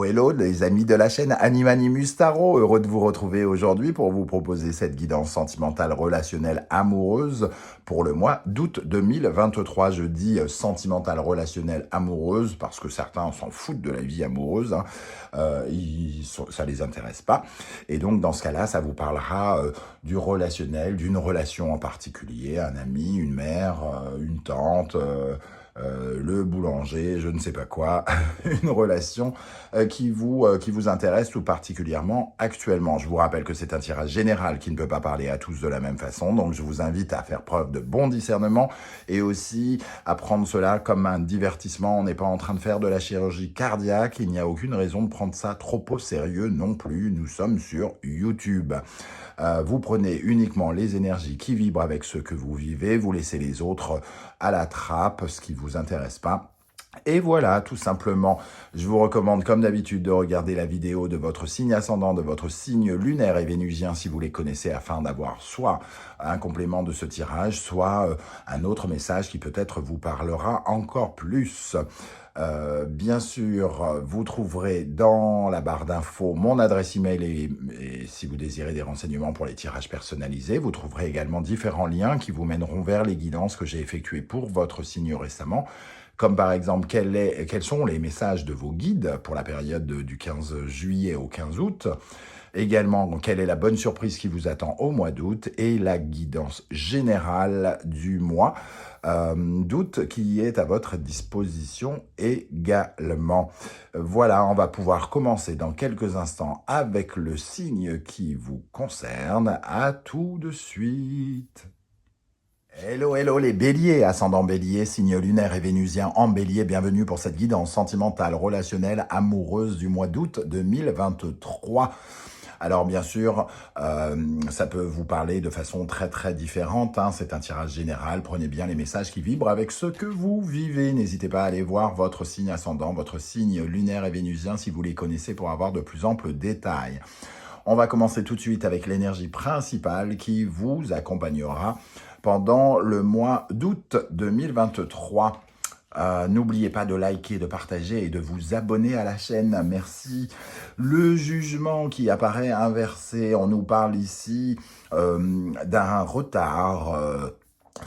Hello, hello, les amis de la chaîne Animanimus Tarot, heureux de vous retrouver aujourd'hui pour vous proposer cette guidance sentimentale relationnelle amoureuse pour le mois d'août 2023. Je dis sentimentale relationnelle amoureuse parce que certains s'en foutent de la vie amoureuse, hein. Ça les intéresse pas. Et donc dans ce cas-là, ça vous parlera du relationnel, d'une relation en particulier, un ami, une mère, une tante, le boulanger, je ne sais pas quoi, une relation qui vous intéresse tout particulièrement actuellement. Je vous rappelle que c'est un tirage général qui ne peut pas parler à tous de la même façon, donc je vous invite à faire preuve de bon discernement et aussi à prendre cela comme un divertissement. On n'est pas en train de faire de la chirurgie cardiaque, il n'y a aucune raison de prendre ça trop au sérieux non plus. Nous sommes sur YouTube. Vous prenez uniquement les énergies qui vibrent avec ce que vous vivez, vous laissez les autres à la trappe, ce qui ne vous intéresse pas. Et voilà, tout simplement, je vous recommande comme d'habitude de regarder la vidéo de votre signe ascendant, de votre signe lunaire et vénusien si vous les connaissez, afin d'avoir soit un complément de ce tirage, soit un autre message qui peut-être vous parlera encore plus. Bien sûr, vous trouverez dans la barre d'infos mon adresse email et si vous désirez des renseignements pour les tirages personnalisés, vous trouverez également différents liens qui vous mèneront vers les guidances que j'ai effectuées pour votre signe récemment, comme par exemple quels sont les messages de vos guides pour la période du 15 juillet au 15 août. Également, quelle est la bonne surprise qui vous attend au mois d'août et la guidance générale du mois d'août qui est à votre disposition également. Voilà, on va pouvoir commencer dans quelques instants avec le signe qui vous concerne. À tout de suite. Hello, hello les béliers, ascendant bélier, signe lunaire et vénusien en bélier, bienvenue pour cette guidance sentimentale, relationnelle, amoureuse du mois d'août 2023. Alors bien sûr, ça peut vous parler de façon très différente, hein. C'est un tirage général, prenez bien les messages qui vibrent avec ce que vous vivez. N'hésitez pas à aller voir votre signe ascendant, votre signe lunaire et vénusien si vous les connaissez pour avoir de plus amples détails. On va commencer tout de suite avec l'énergie principale qui vous accompagnera pendant le mois d'août 2023. N'oubliez pas de liker, de partager et de vous abonner à la chaîne. Merci. Le jugement qui apparaît inversé, on nous parle ici d'un retard.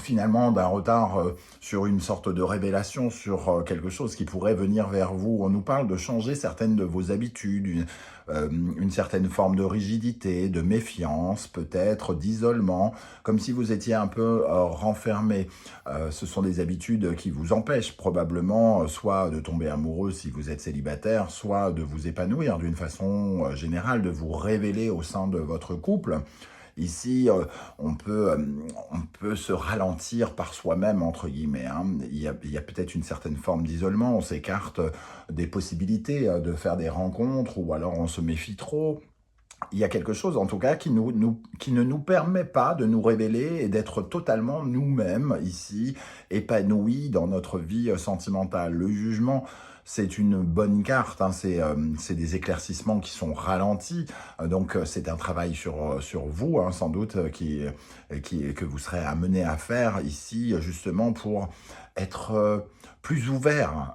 Finalement, d'un retard sur une sorte de révélation, sur quelque chose qui pourrait venir vers vous. On nous parle de changer certaines de vos habitudes, une certaine forme de rigidité, de méfiance, peut-être d'isolement, comme si vous étiez un peu renfermé. Ce sont des habitudes qui vous empêchent probablement soit de tomber amoureux si vous êtes célibataire, soit de vous épanouir d'une façon générale, de vous révéler au sein de votre couple. Ici, on peut se ralentir par soi-même, entre guillemets, hein. Il y a peut-être une certaine forme d'isolement, on s'écarte des possibilités de faire des rencontres, ou alors on se méfie trop. Il y a quelque chose, en tout cas, qui ne nous permet pas de nous révéler et d'être totalement nous-mêmes ici, épanouis dans notre vie sentimentale. Le jugement, c'est une bonne carte, hein. C'est des éclaircissements qui sont ralentis, donc c'est un travail sur vous, hein, sans doute, que vous serez amené à faire ici, justement, pour être plus ouvert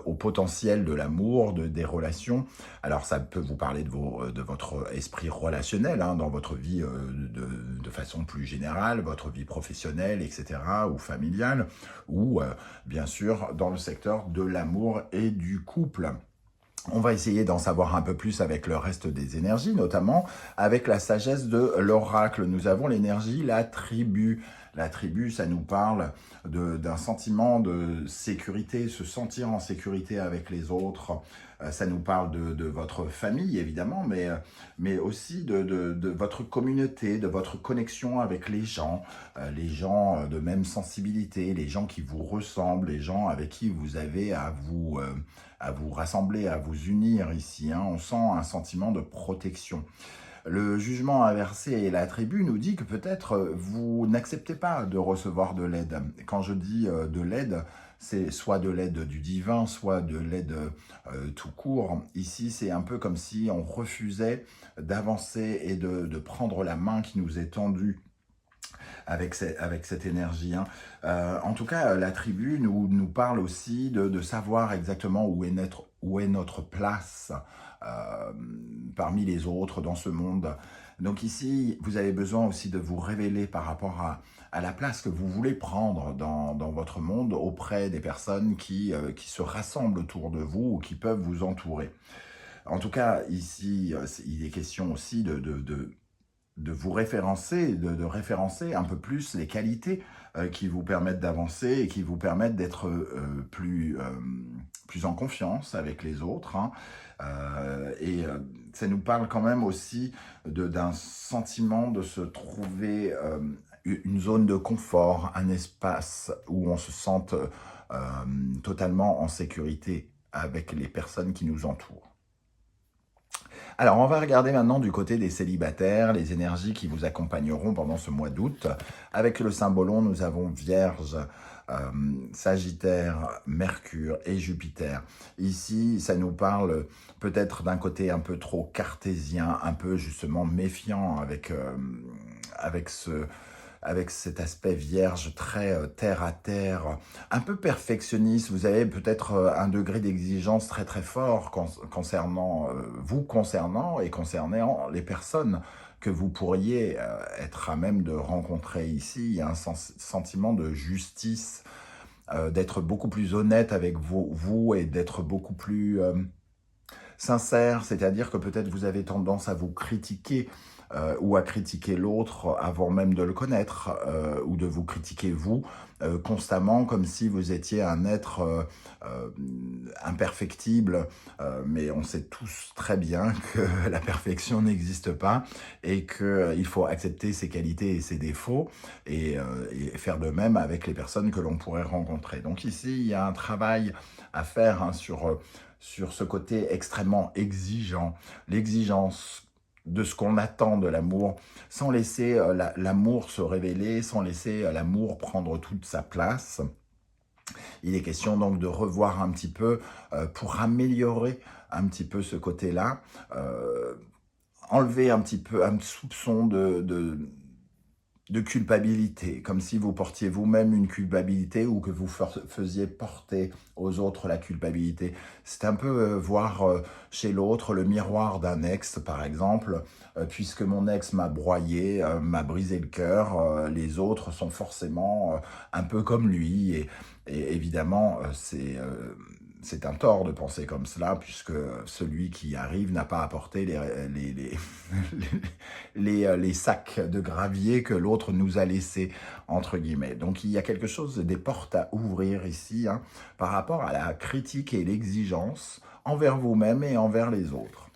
au potentiel de l'amour, des relations. Alors ça peut vous parler de votre esprit relationnel, hein, dans votre vie de façon plus générale, votre vie professionnelle, etc., ou familiale, ou bien sûr dans le secteur de l'amour et du couple. On va essayer d'en savoir un peu plus avec le reste des énergies, notamment avec la sagesse de l'oracle. Nous avons l'énergie, la tribu. La tribu, ça nous parle d'un sentiment de sécurité, se sentir en sécurité avec les autres. Ça nous parle de votre famille, évidemment, mais aussi de votre communauté, de votre connexion avec les gens de même sensibilité, les gens qui vous ressemblent, les gens avec qui vous avez à vous rassembler, à vous unir ici, hein. On sent un sentiment de protection. Le jugement inversé et la tribu nous dit que peut-être vous n'acceptez pas de recevoir de l'aide. Quand je dis de l'aide, c'est soit de l'aide du divin, soit de l'aide tout court. Ici, c'est un peu comme si on refusait d'avancer et de prendre la main qui nous est tendue. avec cette énergie, hein. En tout cas, la tribu nous parle aussi de savoir exactement où est notre place euh, parmi les autres dans ce monde. Donc ici, vous avez besoin aussi de vous révéler par rapport à la place que vous voulez prendre dans votre monde auprès des personnes qui se rassemblent autour de vous ou qui peuvent vous entourer. En tout cas, ici, il est question aussi de vous référencer, de référencer un peu plus les qualités qui vous permettent d'avancer et qui vous permettent d'être plus en confiance avec les autres, hein. Ça nous parle quand même aussi d'un sentiment de se trouver une zone de confort, un espace où on se sente totalement en sécurité avec les personnes qui nous entourent. Alors, on va regarder maintenant du côté des célibataires, les énergies qui vous accompagneront pendant ce mois d'août. Avec le symbolon, nous avons Vierge, Sagittaire, Mercure et Jupiter. Ici, ça nous parle peut-être d'un côté un peu trop cartésien, un peu justement méfiant avec cet aspect vierge très terre à terre, un peu perfectionniste. Vous avez peut-être un degré d'exigence très très fort concernant concernant et concernant les personnes que vous pourriez être à même de rencontrer ici. Il y a un sentiment de justice, d'être beaucoup plus honnête avec vous et d'être beaucoup plus sincère, c'est-à-dire que peut-être vous avez tendance à vous critiquer ou à critiquer l'autre avant même de le connaître, ou de vous critiquer vous constamment comme si vous étiez un être imperfectible, mais on sait tous très bien que la perfection n'existe pas et qu'il faut accepter ses qualités et ses défauts et faire de même avec les personnes que l'on pourrait rencontrer. Donc ici, il y a un travail à faire, hein, sur ce côté extrêmement exigeant, l'exigence de ce qu'on attend de l'amour, sans laisser l'amour se révéler, sans laisser l'amour prendre toute sa place. Il est question donc de revoir un petit peu pour améliorer un petit peu ce côté-là, enlever un petit peu un soupçon de culpabilité, comme si vous portiez vous-même une culpabilité ou que vous faisiez porter aux autres la culpabilité. C'est un peu voir chez l'autre le miroir d'un ex, par exemple. Puisque mon ex m'a broyé, m'a brisé le cœur, les autres sont forcément un peu comme lui. Et évidemment, c'est un tort de penser comme cela, puisque celui qui arrive n'a pas apporté les sacs de gravier que l'autre nous a laissés, entre guillemets. Donc il y a quelque chose, des portes à ouvrir ici, hein, par rapport à la critique et l'exigence envers vous-même et envers les autres.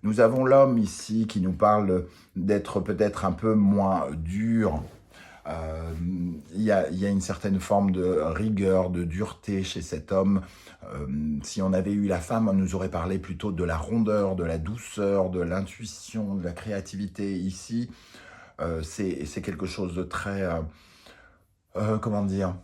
Nous avons l'homme ici qui nous parle d'être peut-être un peu moins dur. Il y a une certaine forme de rigueur, de dureté chez cet homme. Si on avait eu la femme, on nous aurait parlé plutôt de la rondeur, de la douceur, de l'intuition, de la créativité. Ici, c'est quelque chose de très... comment dire ?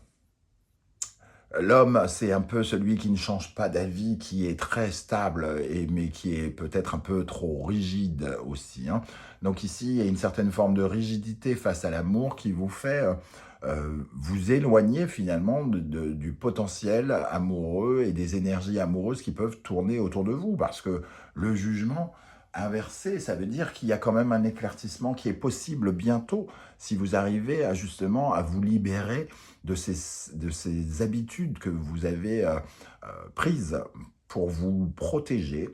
L'homme, c'est un peu celui qui ne change pas d'avis, qui est très stable, mais qui est peut-être un peu trop rigide aussi, hein. Donc ici, il y a une certaine forme de rigidité face à l'amour qui vous fait vous éloigner finalement du potentiel amoureux et des énergies amoureuses qui peuvent tourner autour de vous. Parce que le jugement inversé, ça veut dire qu'il y a quand même un éclaircissement qui est possible bientôt si vous arrivez justement à vous libérer de ces habitudes que vous avez prises pour vous protéger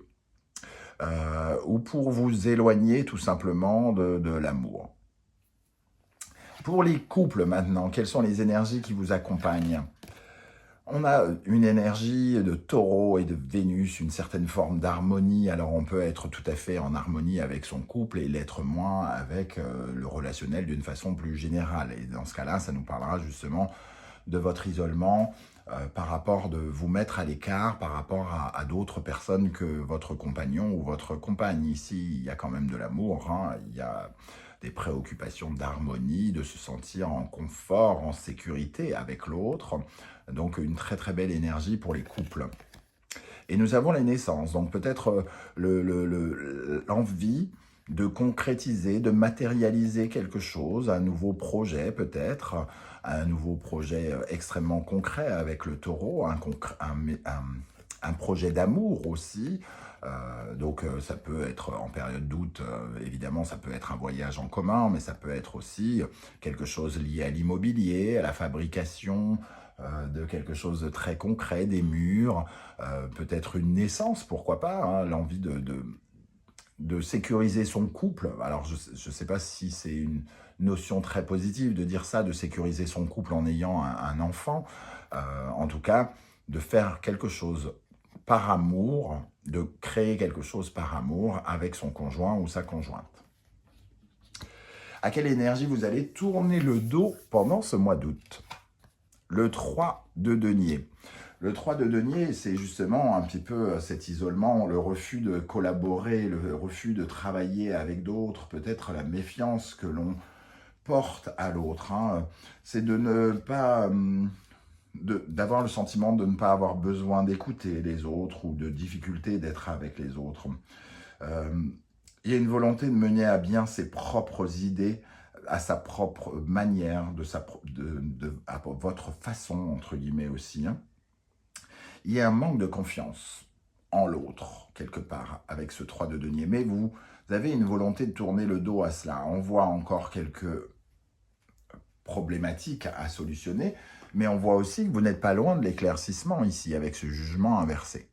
ou pour vous éloigner tout simplement de l'amour. Pour les couples maintenant, quelles sont les énergies qui vous accompagnent ? On a une énergie de taureau et de Vénus, une certaine forme d'harmonie. Alors on peut être tout à fait en harmonie avec son couple et l'être moins avec le relationnel d'une façon plus générale. Et dans ce cas-là, ça nous parlera justement de votre isolement par rapport de vous mettre à l'écart par rapport à d'autres personnes que votre compagnon ou votre compagne. Ici, il y a quand même de l'amour, hein. Il y a des préoccupations d'harmonie, de se sentir en confort, en sécurité avec l'autre. Donc une très très belle énergie pour les couples. Et nous avons les naissances, donc peut-être l'envie de concrétiser, de matérialiser quelque chose, un nouveau projet peut-être, un nouveau projet extrêmement concret avec le taureau, un projet d'amour aussi. Donc ça peut être en période d'août, évidemment ça peut être un voyage en commun, mais ça peut être aussi quelque chose lié à l'immobilier, à la fabrication, de quelque chose de très concret, des murs, peut-être une naissance, pourquoi pas, hein, l'envie de sécuriser son couple. Alors, je ne sais pas si c'est une notion très positive de dire ça, de sécuriser son couple en ayant un enfant. En tout cas, de faire quelque chose par amour, de créer quelque chose par amour avec son conjoint ou sa conjointe. À quelle énergie vous allez tourner le dos pendant ce mois d'août? Le 3 de denier. Le 3 de denier, c'est justement un petit peu cet isolement, le refus de collaborer, le refus de travailler avec d'autres, peut-être la méfiance que l'on porte à l'autre. Hein. C'est de ne pas... d'avoir le sentiment de ne pas avoir besoin d'écouter les autres ou de difficulté d'être avec les autres. Il y a une volonté de mener à bien ses propres idées à sa propre manière, à votre façon, entre guillemets aussi. Hein. Il y a un manque de confiance en l'autre, quelque part, avec ce 3 de denier. Mais vous avez une volonté de tourner le dos à cela. On voit encore quelques problématiques à solutionner, mais on voit aussi que vous n'êtes pas loin de l'éclaircissement ici, avec ce jugement inversé.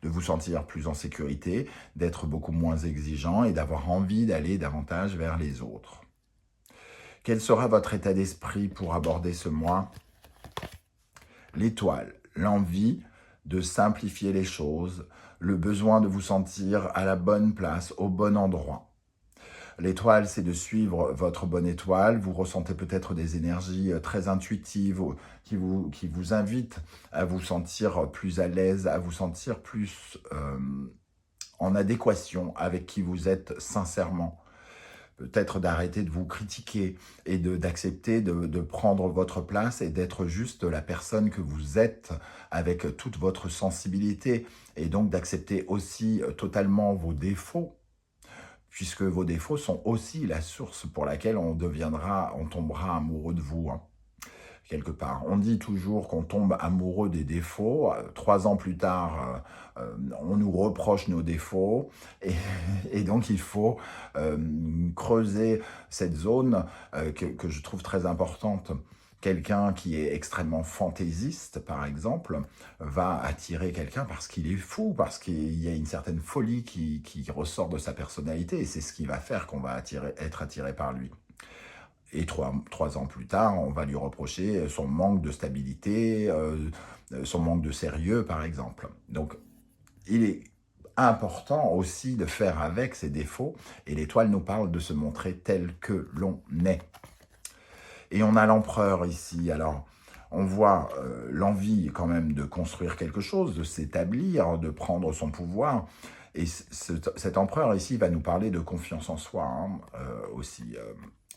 De vous sentir plus en sécurité, d'être beaucoup moins exigeant et d'avoir envie d'aller davantage vers les autres. Quel sera votre état d'esprit pour aborder ce mois? L'étoile, l'envie de simplifier les choses, le besoin de vous sentir à la bonne place, au bon endroit. L'étoile, c'est de suivre votre bonne étoile. Vous ressentez peut-être des énergies très intuitives qui vous invitent à vous sentir plus à l'aise, à vous sentir plus en adéquation avec qui vous êtes sincèrement. Peut-être d'arrêter de vous critiquer et d'accepter de prendre votre place et d'être juste la personne que vous êtes avec toute votre sensibilité et donc d'accepter aussi totalement vos défauts, puisque vos défauts sont aussi la source pour laquelle on tombera amoureux de vous, hein, quelque part. On dit toujours qu'on tombe amoureux des défauts. 3 ans plus tard, on nous reproche nos défauts. Et donc, il faut creuser cette zone que je trouve très importante. Quelqu'un qui est extrêmement fantaisiste, par exemple, va attirer quelqu'un parce qu'il est fou, parce qu'il y a une certaine folie qui ressort de sa personnalité, et c'est ce qui va faire qu'on va être attiré par lui. Et 3 ans plus tard, on va lui reprocher son manque de stabilité, son manque de sérieux, par exemple. Donc, il est important aussi de faire avec ses défauts, et l'étoile nous parle de se montrer tel que l'on est. Et on a l'empereur ici, alors on voit l'envie quand même de construire quelque chose, de s'établir, de prendre son pouvoir. Et cet empereur ici va nous parler de confiance en soi hein, aussi.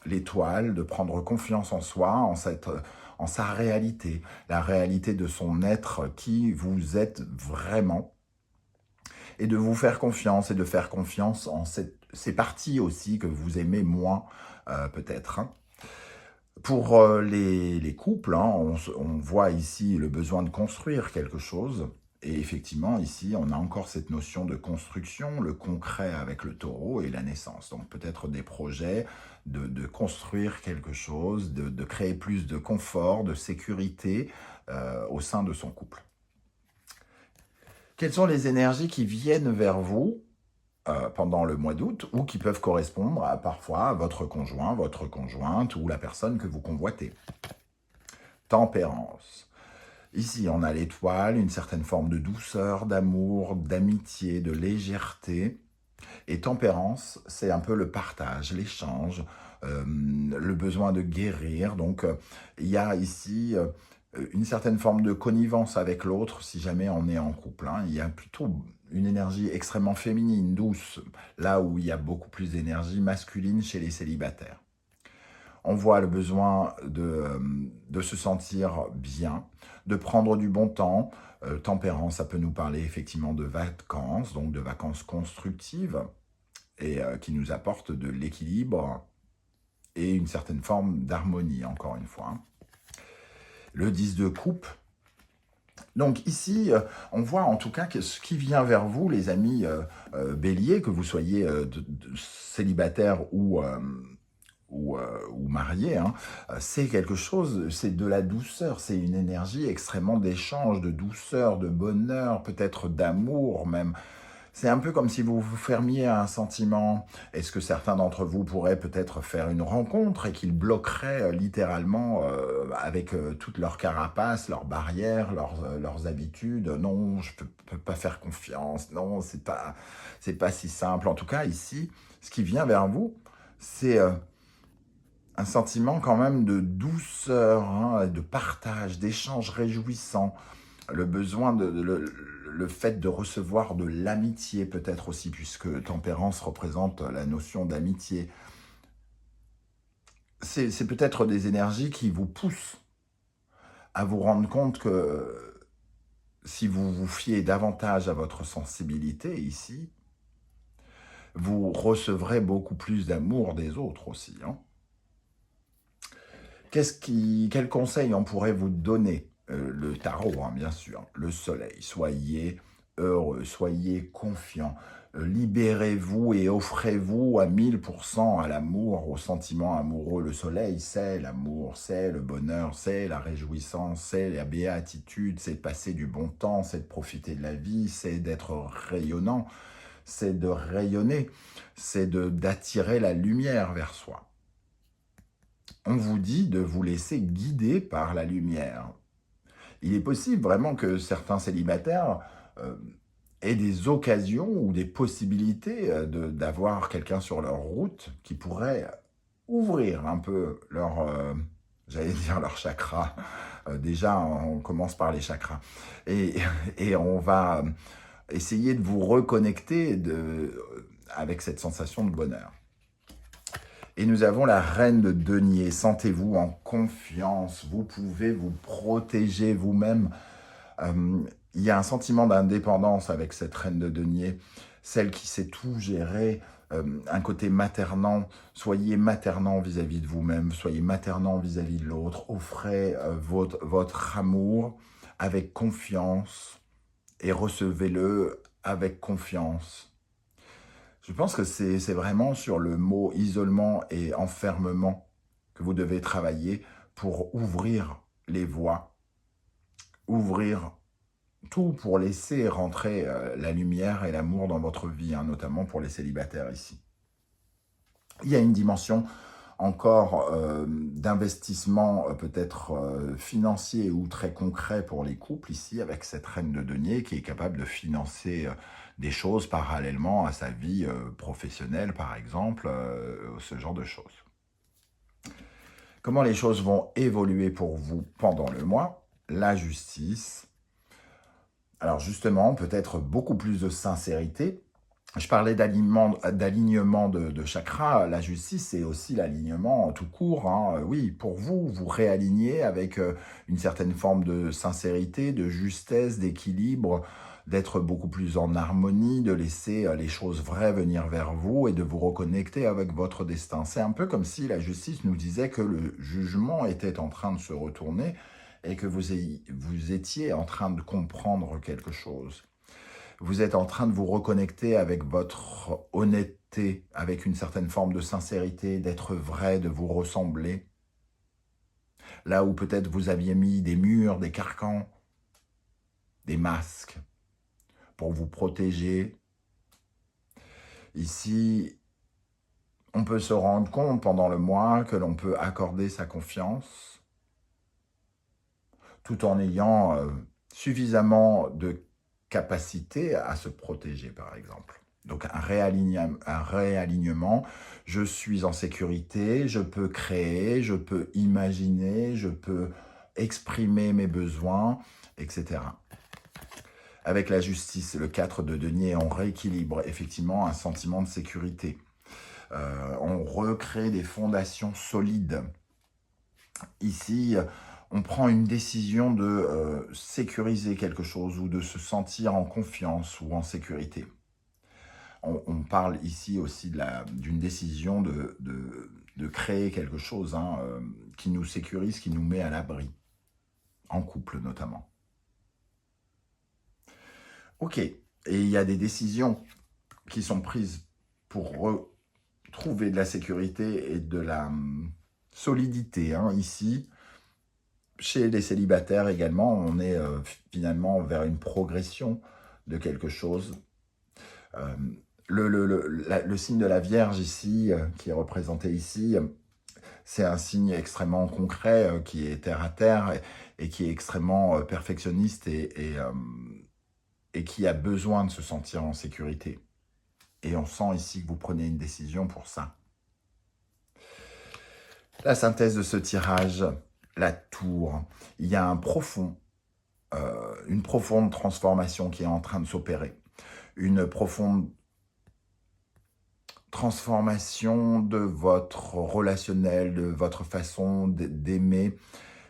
L'étoile, de prendre confiance en soi, en sa réalité, la réalité de son être, qui vous êtes vraiment, et de vous faire confiance et de faire confiance en ces parties aussi que vous aimez moins peut-être. Hein. Pour les couples, hein, on voit ici le besoin de construire quelque chose. Et effectivement, ici, on a encore cette notion de construction, le concret avec le taureau et la naissance. Donc peut-être des projets de construire quelque chose, de créer plus de confort, de sécurité au sein de son couple. Quelles sont les énergies qui viennent vers vous pendant le mois d'août ou qui peuvent correspondre à parfois à votre conjoint, votre conjointe ou la personne que vous convoitez? Tempérance. Ici, on a l'étoile, une certaine forme de douceur, d'amour, d'amitié, de légèreté. Et tempérance, c'est un peu le partage, l'échange, le besoin de guérir. Donc, il y a ici une certaine forme de connivence avec l'autre si jamais on est en couple. Hein. Il y a plutôt une énergie extrêmement féminine, douce, là où il y a beaucoup plus d'énergie masculine chez les célibataires. On voit le besoin de se sentir bien, de prendre du bon temps. Tempérance, ça peut nous parler effectivement de vacances, donc de vacances constructives. et qui nous apporte de l'équilibre et une certaine forme d'harmonie, encore une fois. Le 10 de coupe. Donc ici, on voit en tout cas que ce qui vient vers vous, les amis béliers, que vous soyez célibataire ou marié, hein, c'est quelque chose, c'est de la douceur, c'est une énergie extrêmement d'échange, de douceur, de bonheur, peut-être d'amour même. C'est un peu comme si vous vous fermiez à un sentiment. Est-ce que certains d'entre vous pourraient peut-être faire une rencontre et qu'ils bloqueraient littéralement avec toute leur carapace, leurs barrières, leurs habitudes? Non, je peux pas faire confiance. Non, c'est pas si simple. En tout cas, ici, ce qui vient vers vous, c'est un sentiment quand même de douceur, hein, de partage, d'échange réjouissant, le besoin le fait de recevoir de l'amitié peut-être aussi, puisque tempérance représente la notion d'amitié. C'est peut-être des énergies qui vous poussent à vous rendre compte que si vous vous fiez davantage à votre sensibilité ici, vous recevrez beaucoup plus d'amour des autres aussi, hein. Quel conseil on pourrait vous donner? Le tarot, hein, bien sûr. Le soleil. Soyez heureux, soyez confiants. Libérez-vous et offrez-vous à 1000% à l'amour, au sentiment amoureux. Le soleil, c'est l'amour, c'est le bonheur, c'est la réjouissance, c'est la béatitude, c'est de passer du bon temps, c'est de profiter de la vie, c'est d'être rayonnant, c'est de rayonner, c'est d'attirer la lumière vers soi. On vous dit de vous laisser guider par la lumière. Il est possible vraiment que certains célibataires aient des occasions ou des possibilités d'avoir quelqu'un sur leur route qui pourrait ouvrir un peu leur, j'allais dire leur chakra. Déjà, on commence par les chakras. Et on va essayer de vous reconnecter avec cette sensation de bonheur. Et nous avons la reine de denier. Sentez-vous en confiance. Vous pouvez vous protéger vous-même. Il y a un sentiment d'indépendance avec cette reine de denier. Celle qui sait tout gérer. Un côté maternant. Soyez maternant vis-à-vis de vous-même. Soyez maternant vis-à-vis de l'autre. Offrez votre amour avec confiance. Et recevez-le avec confiance. Je pense que c'est vraiment sur le mot isolement et enfermement que vous devez travailler pour ouvrir les voies, ouvrir tout pour laisser rentrer la lumière et l'amour dans votre vie, hein, notamment pour les célibataires ici. Il y a une dimension encore d'investissement peut-être financier ou très concret pour les couples ici, avec cette reine de denier qui est capable de financer des choses parallèlement à sa vie professionnelle, par exemple, ce genre de choses. Comment les choses vont évoluer pour vous pendant le mois? La justice. Alors justement, peut-être beaucoup plus de sincérité. Je parlais d'alignement de chakras. La justice, c'est aussi l'alignement tout court, hein. Oui, pour vous, vous réalignez avec une certaine forme de sincérité, de justesse, d'équilibre, d'être beaucoup plus en harmonie, de laisser les choses vraies venir vers vous et de vous reconnecter avec votre destin. C'est un peu comme si la justice nous disait que le jugement était en train de se retourner et que vous étiez en train de comprendre quelque chose. Vous êtes en train de vous reconnecter avec votre honnêteté, avec une certaine forme de sincérité, d'être vrai, de vous ressembler. Là où peut-être vous aviez mis des murs, des carcans, des masques pour vous protéger. Ici, on peut se rendre compte pendant le mois que l'on peut accorder sa confiance tout en ayant suffisamment de capacité à se protéger, par exemple. Donc un réalignement, je suis en sécurité, je peux créer, je peux imaginer, je peux exprimer mes besoins, etc. Avec la justice, le 4 de denier, on rééquilibre effectivement un sentiment de sécurité. On recrée des fondations solides. Ici, on prend une décision de sécuriser quelque chose ou de se sentir en confiance ou en sécurité. on parle ici aussi d'une décision de créer quelque chose qui nous sécurise, qui nous met à l'abri, en couple notamment. Ok, et il y a des décisions qui sont prises pour retrouver de la sécurité et de la solidité. Ici, chez les célibataires également, on est finalement vers une progression de quelque chose. Le signe de la Vierge ici, qui est représenté ici, c'est un signe extrêmement concret qui est terre à terre et qui est extrêmement perfectionniste et qui a besoin de se sentir en sécurité. Et on sent ici que vous prenez une décision pour ça. La synthèse de ce tirage, la tour. Il y a une profonde transformation qui est en train de s'opérer. Une profonde transformation de votre relationnel, de votre façon d'aimer.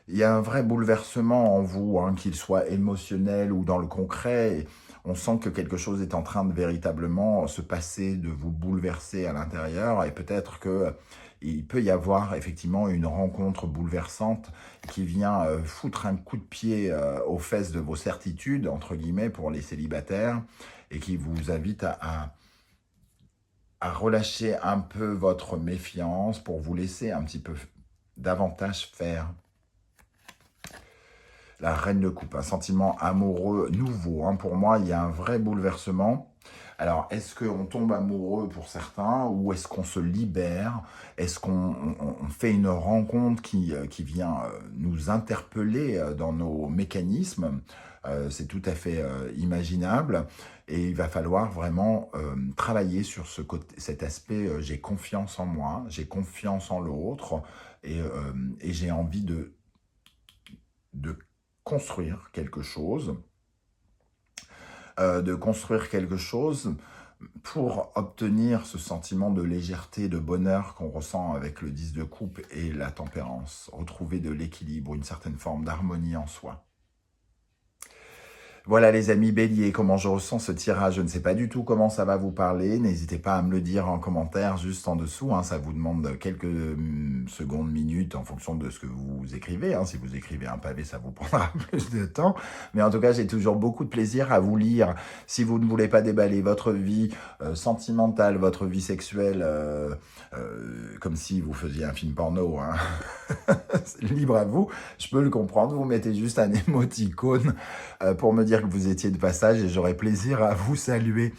Il y a un vrai bouleversement en vous, qu'il soit émotionnel ou dans le concret. Et on sent que quelque chose est en train de véritablement se passer, de vous bouleverser à l'intérieur. Et peut-être qu'il peut y avoir effectivement une rencontre bouleversante qui vient foutre un coup de pied aux fesses de vos certitudes, entre guillemets, pour les célibataires, et qui vous invite à relâcher un peu votre méfiance pour vous laisser un petit peu davantage faire. La reine de coupe, un sentiment amoureux nouveau. Pour moi, il y a un vrai bouleversement. Alors, est-ce qu'on tombe amoureux pour certains ou est-ce qu'on se libère? Est-ce qu'on fait une rencontre qui vient nous interpeller dans nos mécanismes? C'est tout à fait imaginable et il va falloir vraiment travailler sur cet aspect j'ai confiance en moi, j'ai confiance en l'autre et j'ai envie de construire quelque chose, pour obtenir ce sentiment de légèreté, de bonheur qu'on ressent avec le 10 de coupe et la tempérance, retrouver de l'équilibre, une certaine forme d'harmonie en soi. Voilà les amis béliers, comment je ressens ce tirage. Je ne sais pas du tout comment ça va vous parler. N'hésitez pas à me le dire en commentaire juste en dessous. Ça vous demande quelques secondes, minutes en fonction de ce que vous écrivez. Si vous écrivez un pavé, ça vous prendra plus de temps. Mais en tout cas, j'ai toujours beaucoup de plaisir à vous lire. Si vous ne voulez pas déballer votre vie sentimentale, votre vie sexuelle, comme si vous faisiez un film porno, libre à vous, je peux le comprendre. Vous mettez juste un émoticône pour me dire que vous étiez de passage et j'aurai plaisir à vous saluer.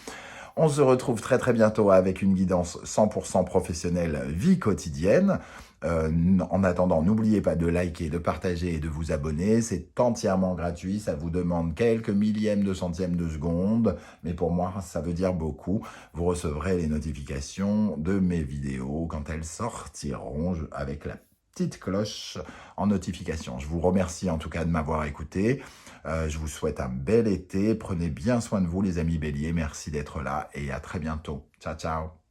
On se retrouve très très bientôt avec une guidance 100% professionnelle vie quotidienne. En attendant, n'oubliez pas de liker, de partager et de vous abonner. C'est entièrement gratuit, ça vous demande quelques millièmes de centièmes de seconde, mais pour moi, ça veut dire beaucoup. Vous recevrez les notifications de mes vidéos quand elles sortiront avec la petite cloche en notification. Je vous remercie en tout cas de m'avoir écouté. Je vous souhaite un bel été. Prenez bien soin de vous les amis béliers. Merci d'être là et à très bientôt. Ciao, ciao.